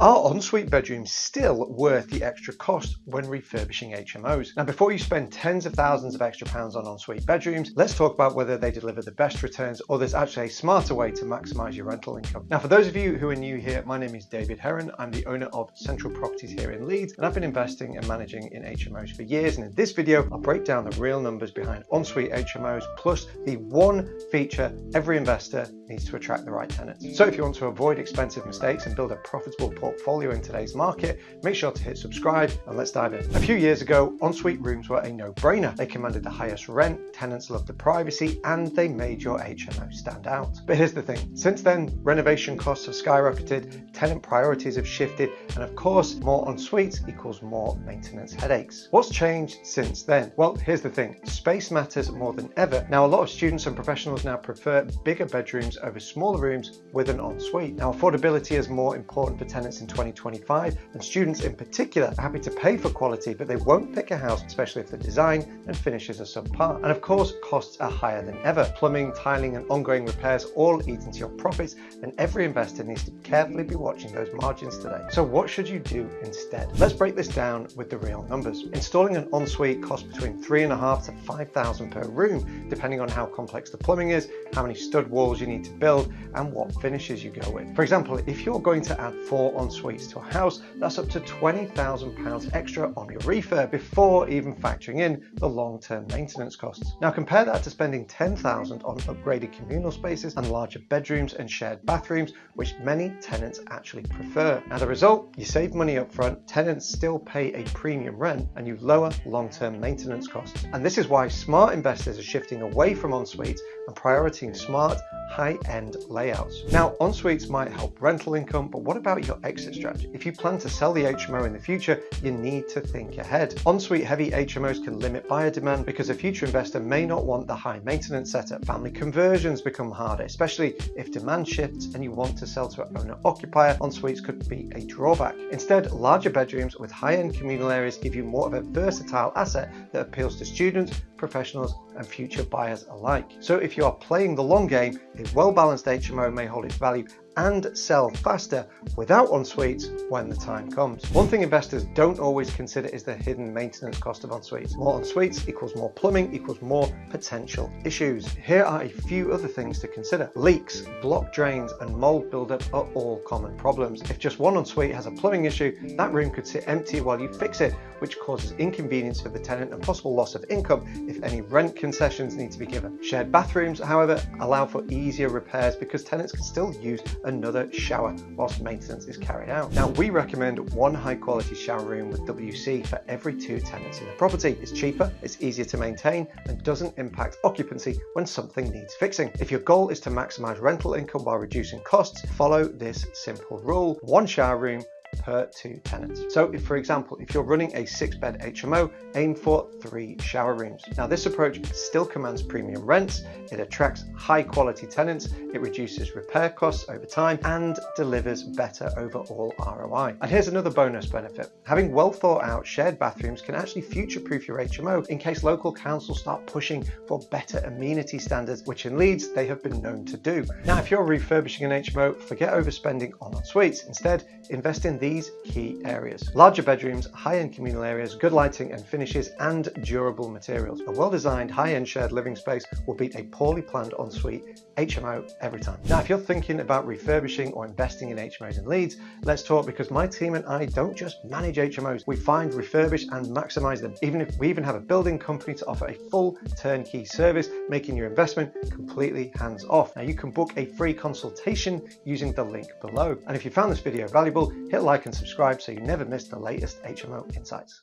Are ensuite bedrooms still worth the extra cost when refurbishing HMOs? Now, before you spend tens of thousands of extra pounds on ensuite bedrooms, let's talk about whether they deliver the best returns or there's actually a smarter way to maximize your rental income. Now, for those of you who are new here, my name is David Heron. I'm the owner of Central Properties here in Leeds, and I've been investing and managing in HMOs for years. And in this video, I'll break down the real numbers behind ensuite HMOs, plus the one feature every investor needs to attract the right tenants. So if you want to avoid expensive mistakes and build a profitable portfolio in today's market, make sure to hit subscribe and let's dive in. A few years ago, ensuite rooms were a no-brainer. They commanded the highest rent, tenants loved the privacy, and they made your HMO stand out. But here's the thing, since then, renovation costs have skyrocketed, tenant priorities have shifted, and of course, more ensuites equals more maintenance headaches. What's changed since then? Well, here's the thing, space matters more than ever. Now, a lot of students and professionals now prefer bigger bedrooms over smaller rooms with an ensuite. Now, affordability is more important for tenants in 2025, and students in particular are happy to pay for quality, but they won't pick a house, especially if the design and finishes are subpar. And of course, costs are higher than ever. Plumbing, tiling, and ongoing repairs all eat into your profits, and every investor needs to carefully be watching those margins today. So what should you do instead? Let's break this down with the real numbers. Installing an ensuite costs between £3,500 to £5,000 per room, depending on how complex the plumbing is, how many stud walls you need to build, and what finishes you go with. For example, if you're going to add 4 ensuites to a house, that's up to £20,000 extra on your refurb before even factoring in the long-term maintenance costs. Now compare that to spending £10,000 on upgraded communal spaces and larger bedrooms and shared bathrooms, which many tenants actually prefer. As a result, you save money up front, tenants still pay a premium rent, and you lower long-term maintenance costs. And this is why smart investors are shifting away from ensuites and prioritizing smart, high-end layouts. Now, ensuites might help rental income, but what about your exit strategy? If you plan to sell the HMO in the future, you need to think ahead. Ensuite heavy HMOs can limit buyer demand because a future investor may not want the high maintenance setup. Family conversions become harder, especially if demand shifts and you want to sell to an owner-occupier. Ensuites could be a drawback. Instead, larger bedrooms with high-end communal areas give you more of a versatile asset that appeals to students, professionals, and future buyers alike. So if you are playing the long game, a well-balanced HMO may hold its value and sell faster without ensuites when the time comes. One thing investors don't always consider is the hidden maintenance cost of ensuites. More ensuites equals more plumbing equals more potential issues. Here are a few other things to consider. Leaks, blocked drains, and mold buildup are all common problems. If just one ensuite has a plumbing issue, that room could sit empty while you fix it, which causes inconvenience for the tenant and possible loss of income if any rent concessions need to be given. Shared bathrooms, however, allow for easier repairs because tenants can still use another shower whilst maintenance is carried out. Now, we recommend one high quality shower room with WC for every 2 tenants in the property. It's cheaper, it's easier to maintain, and doesn't impact occupancy when something needs fixing. If your goal is to maximize rental income while reducing costs, follow this simple rule: 1 shower room per 2 tenants. So if, for example, if you're running a 6-bed HMO, aim for 3 shower rooms. Now, this approach still commands premium rents, it attracts high quality tenants, it reduces repair costs over time, and delivers better overall ROI. And here's another bonus benefit. Having well thought out shared bathrooms can actually future-proof your HMO in case local councils start pushing for better amenity standards, which in Leeds they have been known to do. Now, if you're refurbishing an HMO, forget overspending on ensuites. Instead, invest in these key areas: larger bedrooms, high-end communal areas, good lighting and finishes, and durable materials. A well-designed high-end shared living space will beat a poorly planned ensuite HMO every time. Now, if you're thinking about refurbishing or investing in HMOs in Leeds, let's talk, because my team and I don't just manage HMOs, we find, refurbish and maximize them. We even have a building company to offer a full turnkey service, making your investment completely hands off. Now, you can book a free consultation using the link below. And if you found this video valuable, hit like and subscribe so you never miss the latest HMO insights.